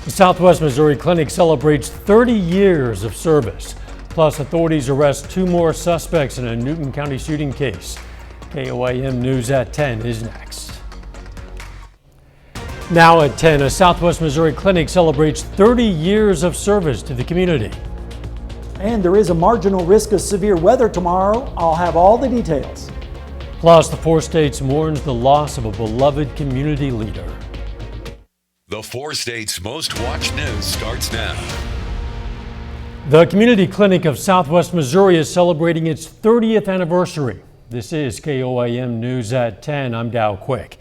The Southwest Missouri Clinic celebrates 30 years of service. Plus, authorities arrest 2 more suspects in a Newton County shooting case. KOAM News at 10 is next. Now at 10, a Southwest Missouri Clinic celebrates 30 years of service to the community. And there is a marginal risk of severe weather tomorrow. I'll have all the details. Plus, the 4 states mourns the loss of a beloved community leader. The 4 states' most watched news starts now. The Community Clinic of Southwest Missouri is celebrating its 30th anniversary. This is KOAM News at 10. I'm Dow Quick.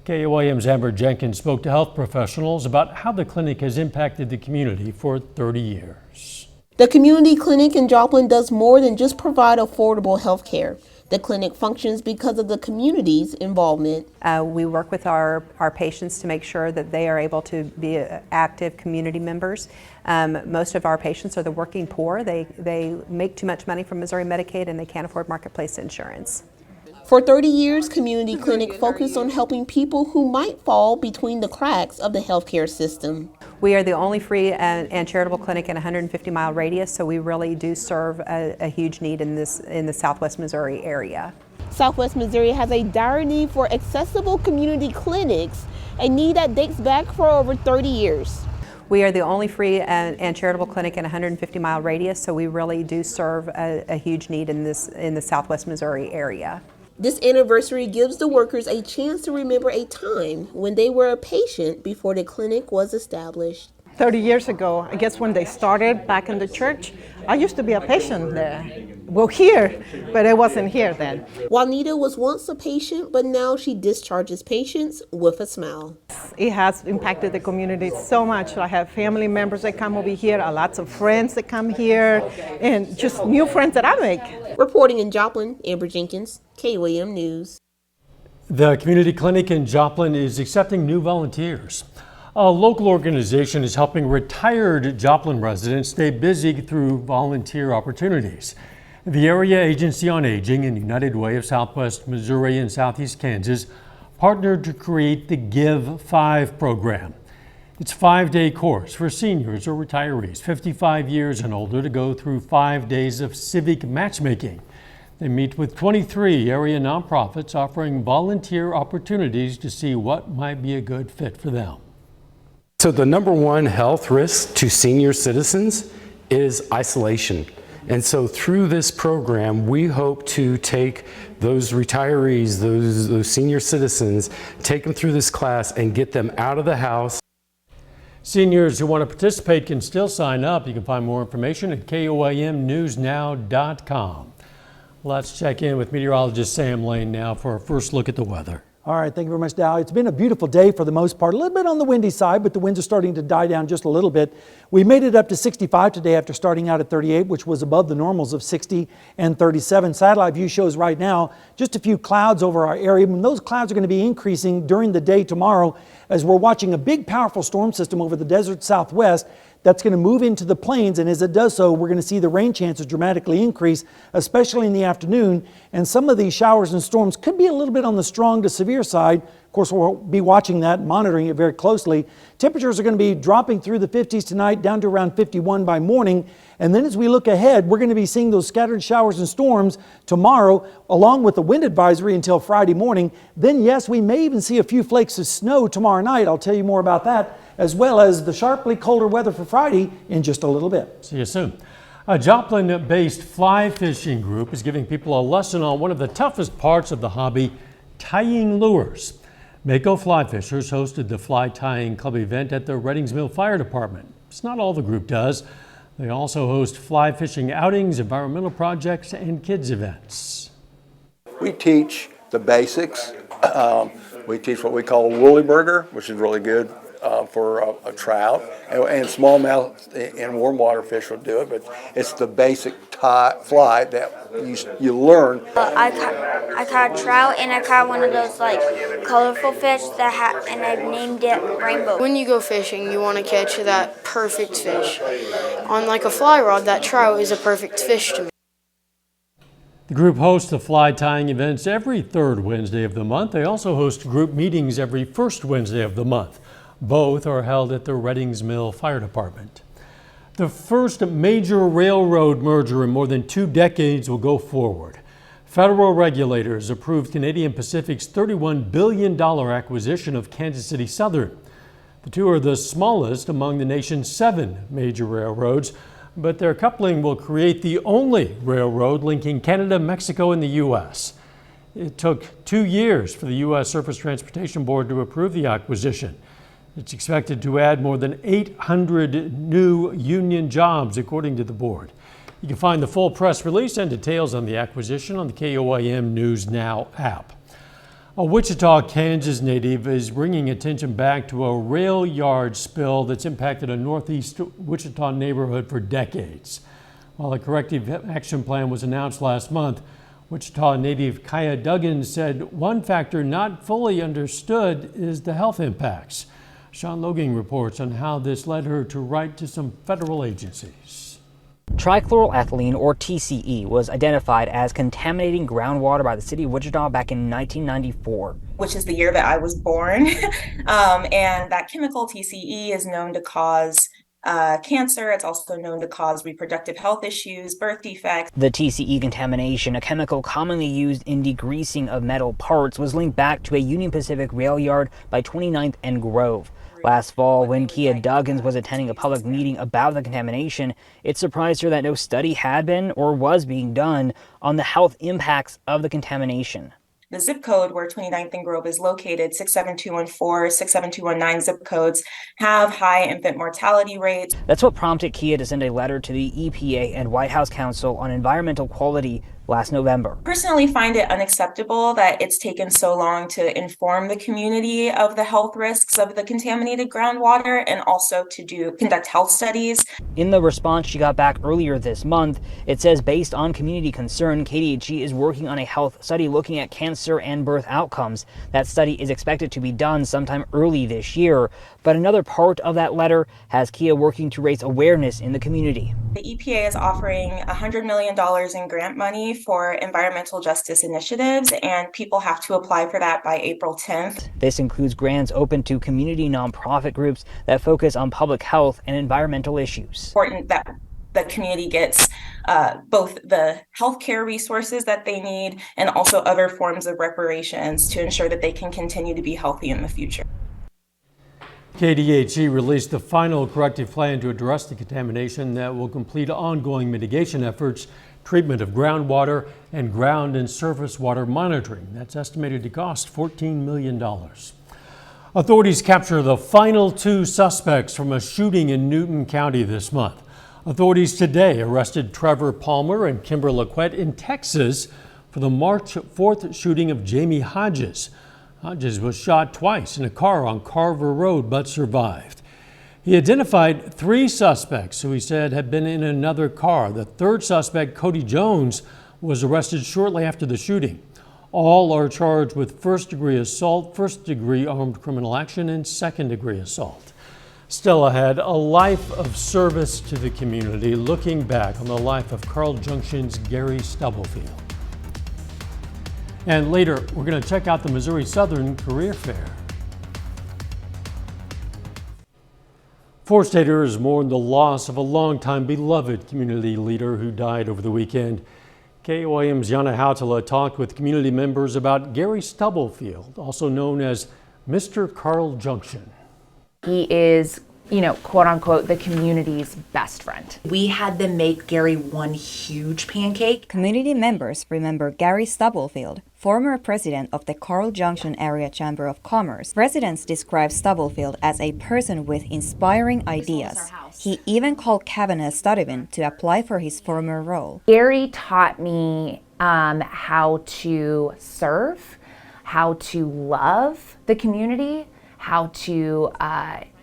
KOAM's Amber Jenkins spoke to health professionals about how the clinic has impacted the community for 30 years. The community clinic in Joplin does more than just provide affordable health care. The clinic functions because of the community's involvement. We work with our patients to make sure that they are able to be active community members. Most of our patients are the working poor. They make too much money from Missouri Medicaid and they can't afford marketplace insurance. For 30 years, Community Clinic focused on helping people who might fall between the cracks of the healthcare system. We are the only free and charitable clinic in a 150-mile radius, so we really do serve a huge need in the Southwest Missouri area. Southwest Missouri has a dire need for accessible community clinics, a need that dates back for over 30 years. We are the only free and charitable clinic in a 150-mile radius, so we really do serve a huge need in the Southwest Missouri area. This anniversary gives the workers a chance to remember a time when they were a patient before the clinic was established. 30 years ago, I guess when they started back in the church, I used to be a patient there. Well, here, but I wasn't here then. Juanita was once a patient, but now she discharges patients with a smile. It has impacted the community so much. I have family members that come over here, lots of friends that come here, and just new friends that I make. Reporting in Joplin, Amber Jenkins, KOAM News. The community clinic in Joplin is accepting new volunteers. A local organization is helping retired Joplin residents stay busy through volunteer opportunities. The Area Agency on Aging and United Way of Southwest Missouri and Southeast Kansas partnered to create the Give 5 program. It's a 5-day course for seniors or retirees 55 years and older to go through 5 days of civic matchmaking. They meet with 23 area nonprofits offering volunteer opportunities to see what might be a good fit for them. So the number one health risk to senior citizens is isolation. And so through this program, we hope to take those retirees, those senior citizens, take them through this class and get them out of the house. Seniors who want to participate can still sign up. You can find more information at KOAMnewsnow.com. Let's check in with meteorologist Sam Lane now for our first look at the weather. All right, thank you very much, Dow. It's been a beautiful day for the most part. A little bit on the windy side, but the winds are starting to die down just a little bit. We made it up to 65 today after starting out at 38, which was above the normals of 60 and 37. Satellite view shows right now just a few clouds over our area. And those clouds are going to be increasing during the day tomorrow as we're watching a big, powerful storm system over the desert southwest that's going to move into the plains, and as it does so, we're going to see the rain chances dramatically increase, especially in the afternoon, and some of these showers and storms could be a little bit on the strong to severe side. Of course, we'll be watching that, monitoring it very closely. Temperatures are going to be dropping through the 50s tonight, down to around 51 by morning, and then as we look ahead, we're going to be seeing those scattered showers and storms tomorrow, along with the wind advisory until Friday morning. Then, yes, we may even see a few flakes of snow tomorrow night. I'll tell you more about that, as well as the sharply colder weather for Friday in just a little bit. See you soon. A Joplin-based fly fishing group is giving people a lesson on one of the toughest parts of the hobby, tying lures. Mako Fly Fishers hosted the Fly Tying Club event at the Reddings Mill Fire Department. It's not all the group does. They also host fly fishing outings, environmental projects, and kids events. We teach the basics. We teach what we call a woolly burger, which is really good for a trout, and smallmouth and warm water fish will do it, but it's the basic fly that you learn. I caught a trout, and I caught one of those like colorful fish and I've named it Rainbow. When you go fishing, you want to catch that perfect fish. On like a fly rod, that trout is a perfect fish to me. The group hosts the fly tying events every third Wednesday of the month. They also host group meetings every first Wednesday of the month. Both are held at the Reddings Mill Fire Department. The first major railroad merger in more than 2 decades will go forward. Federal regulators approved Canadian Pacific's $31 billion acquisition of Kansas City Southern. The two are the smallest among the nation's 7 major railroads, but their coupling will create the only railroad linking Canada, Mexico, and the U.S. It took 2 years for the U.S. Surface Transportation Board to approve the acquisition. It's expected to add more than 800 new union jobs, according to the board. You can find the full press release and details on the acquisition on the KOIM News Now app. A Wichita, Kansas native is bringing attention back to a rail yard spill that's impacted a northeast Wichita neighborhood for decades. While a corrective action plan was announced last month, Wichita native Kaya Duggan said one factor not fully understood is the health impacts. Sean Logan reports on how this led her to write to some federal agencies. Trichloroethylene, or TCE, was identified as contaminating groundwater by the city of Wichita back in 1994. Which is the year that I was born. And that chemical TCE is known to cause cancer. It's also known to cause reproductive health issues, birth defects. The TCE contamination, a chemical commonly used in degreasing of metal parts, was linked back to a Union Pacific rail yard by 29th and Grove. Last fall, when Kia Duggins was attending a public meeting about the contamination, it surprised her that no study had been or was being done on the health impacts of the contamination. The zip code where 29th and Grove is located, 67214, 67219 zip codes, have high infant mortality rates. That's what prompted Kia to send a letter to the EPA and White House Council on Environmental Quality last November. Personally find it unacceptable that it's taken so long to inform the community of the health risks of the contaminated groundwater and also to conduct health studies. In the response she got back earlier this month, it says based on community concern, KDHE is working on a health study looking at cancer and birth outcomes. That study is expected to be done sometime early this year. But another part of that letter has Kia working to raise awareness in the community. The EPA is offering $100 million in grant money for environmental justice initiatives, and people have to apply for that by April 10th. This includes grants open to community nonprofit groups that focus on public health and environmental issues. Important that the community gets both the healthcare resources that they need and also other forms of reparations to ensure that they can continue to be healthy in the future. KDHE released the final corrective plan to address the contamination that will complete ongoing mitigation efforts, treatment of groundwater, and ground and surface water monitoring. That's estimated to cost $14 million. Authorities capture the final 2 suspects from a shooting in Newton County this month. Authorities today arrested Trevor Palmer and Kimber Laquette in Texas for the March 4th shooting of Jamie Hodges. Hodges was shot twice in a car on Carver Road but survived. He identified 3 suspects who he said had been in another car. The 3rd suspect, Cody Jones, was arrested shortly after the shooting. All are charged with first-degree assault, first-degree armed criminal action, and second-degree assault. Still ahead, a life of service to the community, looking back on the life of Carl Junction's Gary Stubblefield. And later, we're going to check out the Missouri Southern Career Fair. 4-staters mourn the loss of a longtime beloved community leader who died over the weekend. KOIM's Yana Hautala talked with community members about Gary Stubblefield, also known as Mr. Carl Junction. He is, quote unquote, the community's best friend. We had them make Gary one huge pancake. Community members remember Gary Stubblefield, former president of the Carl Junction Area Chamber of Commerce. Residents describe Stubblefield as a person with inspiring ideas. He even called Kavanaugh Studevin to apply for his former role. Gary taught me how to serve, how to love the community, how to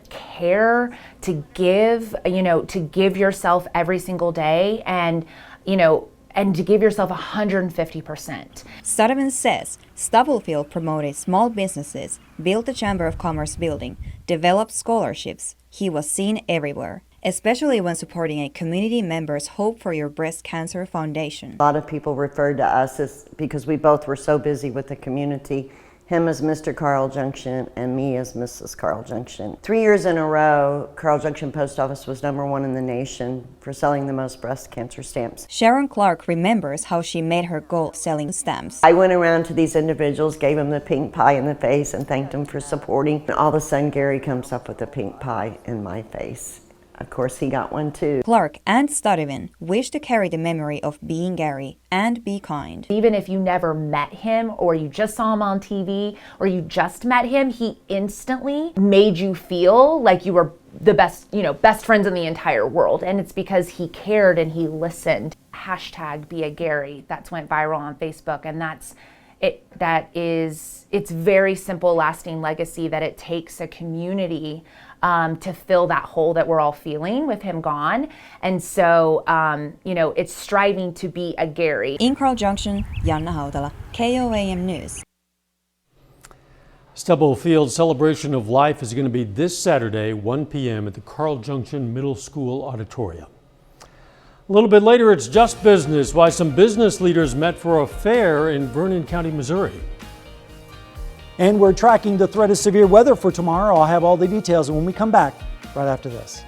care, to give yourself every single day, and to give yourself 150%. Studevin says Stubblefield promoted small businesses, built the Chamber of Commerce building, developed scholarships. He was seen everywhere, especially when supporting a community member's Hope for Your Breast Cancer Foundation. A lot of people referred to us because we both were so busy with the community him as Mr. Carl Junction and me as Mrs. Carl Junction. 3 years in a row, Carl Junction Post Office was #1 in the nation for selling the most breast cancer stamps. Sharon Clark remembers how she made her goal selling stamps. I went around to these individuals, gave them the pink pie in the face and thanked them for supporting. And all of a sudden, Gary comes up with a pink pie in my face. Of course, he got one too. Clark and Studevin wish to carry the memory of being Gary and be kind. Even if you never met him or you just saw him on TV or you just met him, he instantly made you feel like you were the best, best friends in the entire world. And it's because he cared and he listened. Hashtag be a Gary. That's went viral on Facebook, and it's very simple, lasting legacy that it takes a community to fill that hole that we're all feeling with him gone. And so, it's striving to be a Gary. In Carl Junction, Janna Hautala, KOAM News. Stubblefield Celebration of Life is going to be this Saturday, 1 p.m. at the Carl Junction Middle School Auditorium. A little bit later, it's Just Business, why some business leaders met for a fair in Vernon County, Missouri. And we're tracking the threat of severe weather for tomorrow. I'll have all the details when we come back right after this.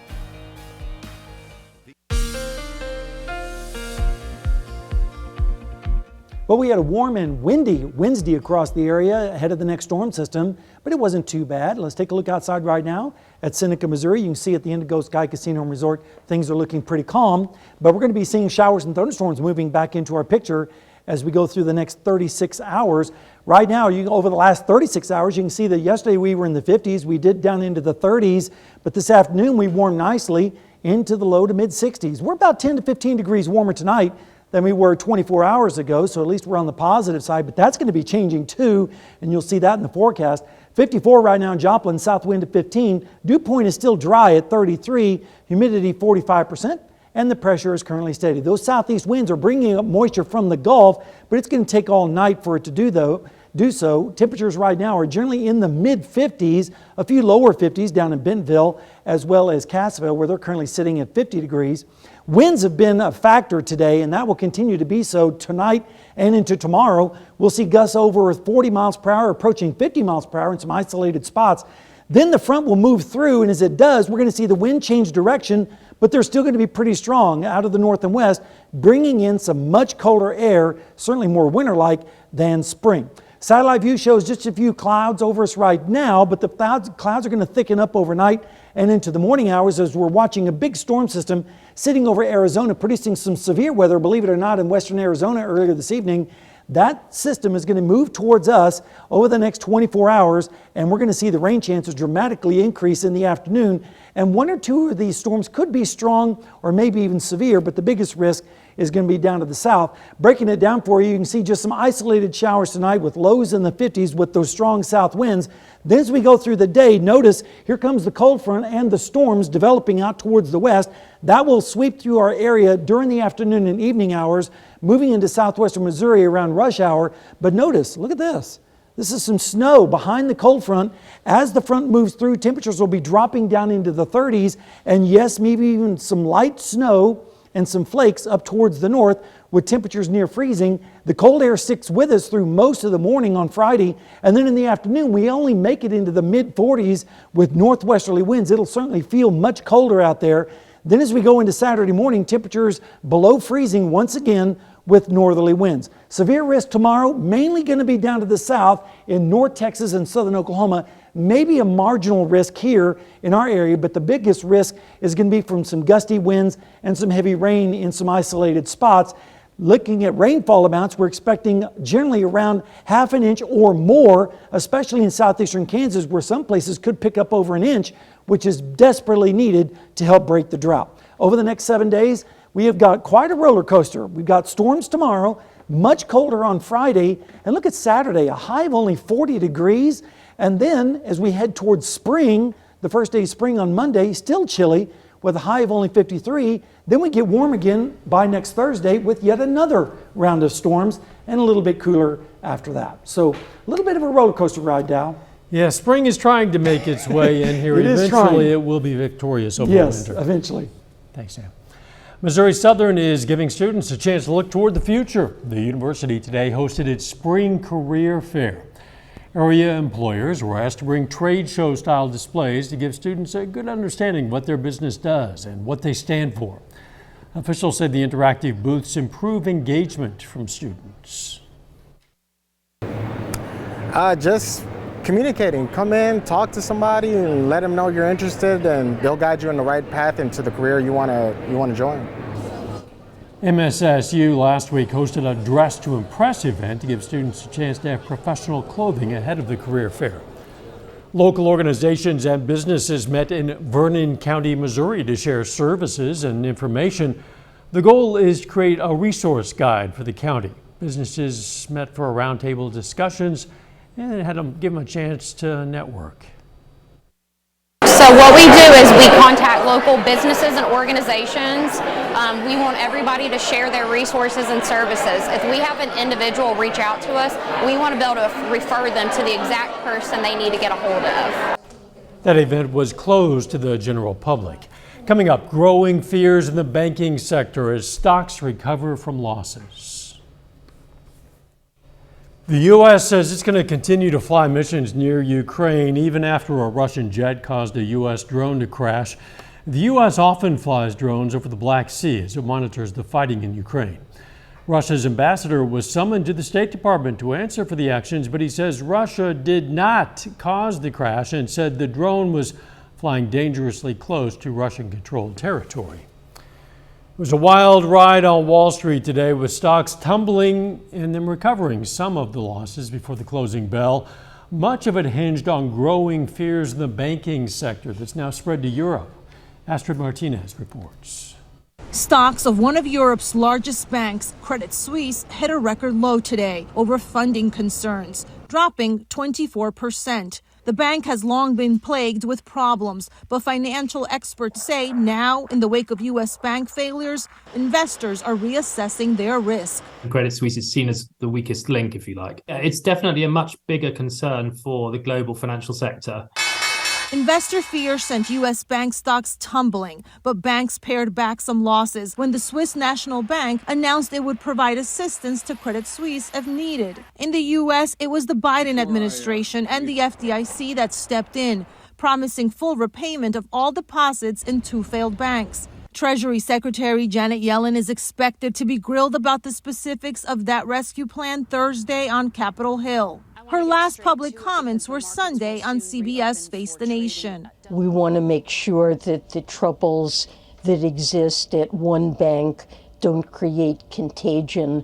Well, we had a warm and windy Wednesday across the area ahead of the next storm system, but it wasn't too bad. Let's take a look outside right now at Seneca, Missouri. You can see at the Indigo Sky Casino and Resort, things are looking pretty calm, but we're going to be seeing showers and thunderstorms moving back into our picture as we go through the next 36 hours. Right now, over the last 36 hours, you can see that yesterday we were in the 50s. We did down into the 30s, but this afternoon we warmed nicely into the low to mid 60s. We're about 10 to 15 degrees warmer tonight than we were 24 hours ago, so at least we're on the positive side, but that's going to be changing too, and you'll see that in the forecast. 54 right now in Joplin, south wind at 15. Dew Point is still dry at 33, humidity 45%, and the pressure is currently steady. Those southeast winds are bringing up moisture from the Gulf, but it's going to take all night for it to do so. Temperatures right now are generally in the mid-50s, a few lower 50s down in Bentonville, as well as Cassville, where they're currently sitting at 50 degrees. Winds have been a factor today, and that will continue to be so tonight and into tomorrow. We'll see gusts over 40 miles per hour, approaching 50 miles per hour in some isolated spots. Then the front will move through, and as it does, we're going to see the wind change direction, but they're still going to be pretty strong out of the north and west, bringing in some much colder air, certainly more winter-like than spring. Satellite view shows just a few clouds over us right now, but the clouds are going to thicken up overnight and into the morning hours as we're watching a big storm system sitting over Arizona, producing some severe weather, believe it or not, in western Arizona earlier this evening. That system is going to move towards us over the next 24 hours, and we're going to see the rain chances dramatically increase in the afternoon. And one or two of these storms could be strong or maybe even severe, but the biggest risk is going to be down to the south. Breaking it down for you, you can see just some isolated showers tonight with lows in the 50s with those strong south winds. Then as we go through the day, notice here comes the cold front and the storms developing out towards the west. That will sweep through our area during the afternoon and evening hours, moving into southwestern Missouri around rush hour. But notice, look at this. This is some snow behind the cold front. As the front moves through, temperatures will be dropping down into the 30s, and yes, maybe even some light snow and some flakes up towards the north with temperatures near freezing. The cold air sticks with us through most of the morning on Friday, and then in the afternoon we only make it into the mid-40s with northwesterly winds. It'll certainly feel much colder out there. Then as we go into Saturday morning, temperatures below freezing once again with northerly winds. Severe risk tomorrow, mainly going to be down to the south in North Texas and southern Oklahoma. Maybe a marginal risk here in our area, but the biggest risk is going to be from some gusty winds and some heavy rain in some isolated spots. Looking at rainfall amounts, we're expecting generally around ½ an inch or more, especially in southeastern Kansas, where some places could pick up over an inch, which is desperately needed to help break the drought. Over the next 7 days, we have got quite a roller coaster. We've got storms tomorrow, much colder on Friday, and look at Saturday, a high of only 40 degrees. And then as we head towards spring, the first day of spring on Monday, still chilly with a high of only 53. Then we get warm again by next Thursday with yet another round of storms and a little bit cooler after that. So a little bit of a roller coaster ride, Dow. Yeah, spring is trying to make its way in here. Eventually it will be victorious over winter. Yes, eventually. Thanks, Sam. Missouri Southern is giving students a chance to look toward the future. The university today hosted its Spring Career Fair. Area employers were asked to bring trade show style displays to give students a good understanding of what their business does and what they stand for. Officials said the interactive booths improve engagement from students. Just communicating. Come in, talk to somebody, and let them know you're interested, and they'll guide you in the right path into the career you want to join. MSSU last week hosted a Dress to Impress event to give students a chance to have professional clothing ahead of the career fair. Local organizations and businesses met in Vernon County, Missouri to share services and information. The goal is to create a resource guide for the county. Businesses met for roundtable discussions and had to give them a chance to network. So what we do is we contact local businesses and organizations. We want everybody to share their resources and services. If we have an individual reach out to us, we want to be able to refer them to the exact person they need to get a hold of. That event was closed to the general public. Coming up, growing fears in the banking sector as stocks recover from losses. The U.S. says it's going to continue to fly missions near Ukraine even after a Russian jet caused a U.S. drone to crash. The U.S. often flies drones over the Black Sea as it monitors the fighting in Ukraine. Russia's ambassador was summoned to the State Department to answer for the actions, but he says Russia did not cause the crash and said the drone was flying dangerously close to Russian-controlled territory. It was a wild ride on Wall Street today with stocks tumbling and then recovering some of the losses before the closing bell. Much of it hinged on growing fears in the banking sector that's now spread to Europe. Astrid Martinez reports. Stocks of one of Europe's largest banks, Credit Suisse, hit a record low today over funding concerns, dropping 24%. The bank has long been plagued with problems, but financial experts say now, in the wake of U.S. bank failures, investors are reassessing their risk. Credit Suisse is seen as the weakest link, if you like. It's definitely a much bigger concern for the global financial sector. Investor fear sent U.S. bank stocks tumbling, but banks pared back some losses when the Swiss National Bank announced it would provide assistance to Credit Suisse if needed. In the U.S., it was the Biden administration and the FDIC that stepped in, promising full repayment of all deposits in two failed banks. Treasury Secretary Janet Yellen is expected to be grilled about the specifics of that rescue plan Thursday on Capitol Hill. Her last public comments were Sunday on CBS Face the Nation. We want to make sure that the troubles that exist at one bank don't create contagion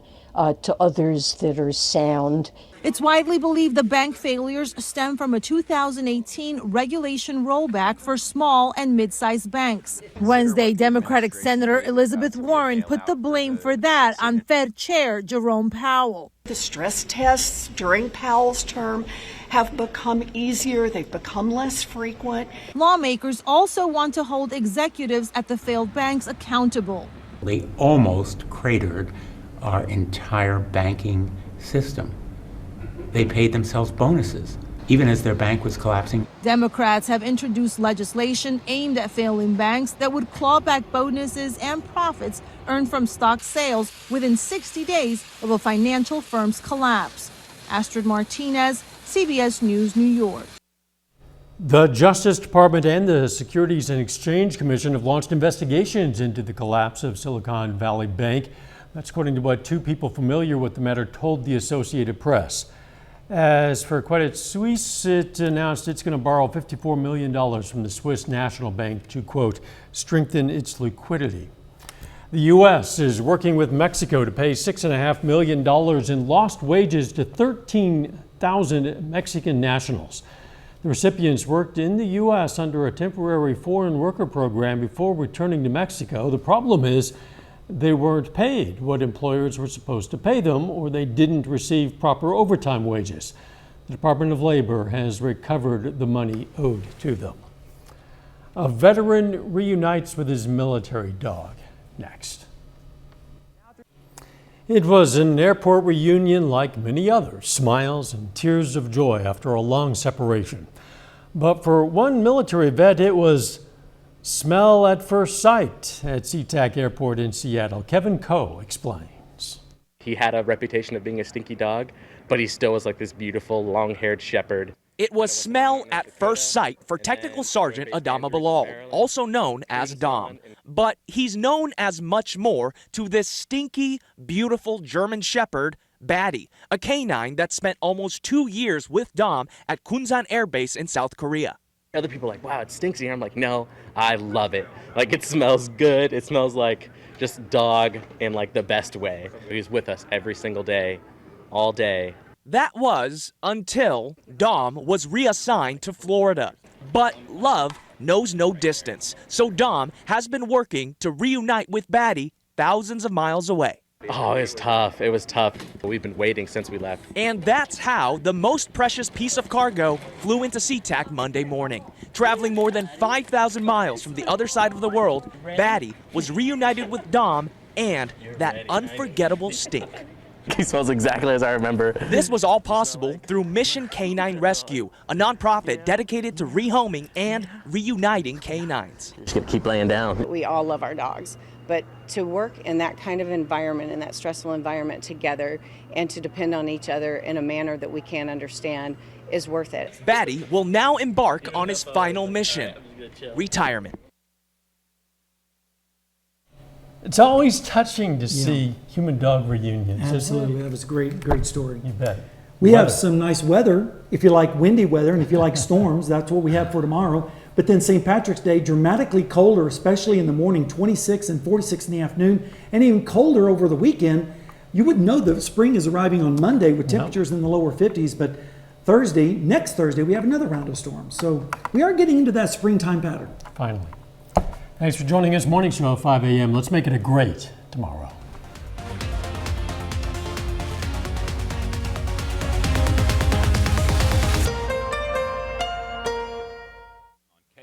to others that are sound. It's widely believed the bank failures stem from a 2018 regulation rollback for small and mid-sized banks. Wednesday, Democratic Senator Elizabeth Warren put the blame for that on Fed Chair Jerome Powell. The stress tests during Powell's term have become easier. They've become less frequent. Lawmakers also want to hold executives at the failed banks accountable. They almost cratered our entire banking system. They paid themselves bonuses, even as their bank was collapsing. Democrats have introduced legislation aimed at failing banks that would claw back bonuses and profits earned from stock sales within 60 days of a financial firm's collapse. Astrid Martinez, CBS News, New York. The Justice Department and the Securities and Exchange Commission have launched investigations into the collapse of Silicon Valley Bank. That's according to what two people familiar with the matter told the Associated Press. As for Credit Suisse, it announced it's going to borrow $54 million from the Swiss National Bank to, quote, strengthen its liquidity. The U.S. is working with Mexico to pay $6.5 million in lost wages to 13,000 Mexican nationals. The recipients worked in the U.S. under a temporary foreign worker program before returning to Mexico. The problem is they weren't paid what employers were supposed to pay them, or they didn't receive proper overtime wages. The Department of Labor has recovered the money owed to them. A veteran reunites with his military dog. Next. It was an airport reunion like many others, smiles and tears of joy after a long separation. But for one military vet, it was smell at first sight at SeaTac Airport in Seattle. Kevin Coe explains. He had a reputation of being a stinky dog, but he still was like this beautiful long-haired shepherd. It was smell at first sight for Technical Sergeant Adama Bilal, also known as Dom. But he's known as much more to this stinky, beautiful German Shepherd, Batty, a canine that spent almost 2 years with Dom at Kunsan Air Base in South Korea. Other people are like, wow, it stinks in here. I'm like, no, I love it. Like, it smells good. It smells like just dog in like the best way. He's with us every single day, all day. That was until Dom was reassigned to Florida. But love knows no distance, so Dom has been working to reunite with Batty thousands of miles away. Oh, it was tough. It was tough. We've been waiting since we left. And that's how the most precious piece of cargo flew into SeaTac Monday morning. Traveling more than 5,000 miles from the other side of the world, Batty was reunited with Dom and that unforgettable stink. He smells exactly as I remember. This was all possible through Mission Canine Rescue, a nonprofit dedicated to rehoming and reuniting canines. Just gonna keep laying down. We all love our dogs, but to work in that kind of environment, in that stressful environment together, and to depend on each other in a manner that we can't understand is worth it. Batty will now embark on his final mission, retirement. It's always touching to see human-dog reunions. Absolutely, that was a great story. You bet. We have some nice weather, if you like windy weather, and if you like storms, that's what we have for tomorrow. But then St. Patrick's Day, dramatically colder, especially in the morning, 26 and 46 in the afternoon, and even colder over the weekend. You wouldn't know that spring is arriving on Monday with temperatures in the lower 50s, but next Thursday, we have another round of storms. So we are getting into that springtime pattern. Finally. Thanks for joining us. Morning Show at 5 a.m. Let's make it a great tomorrow.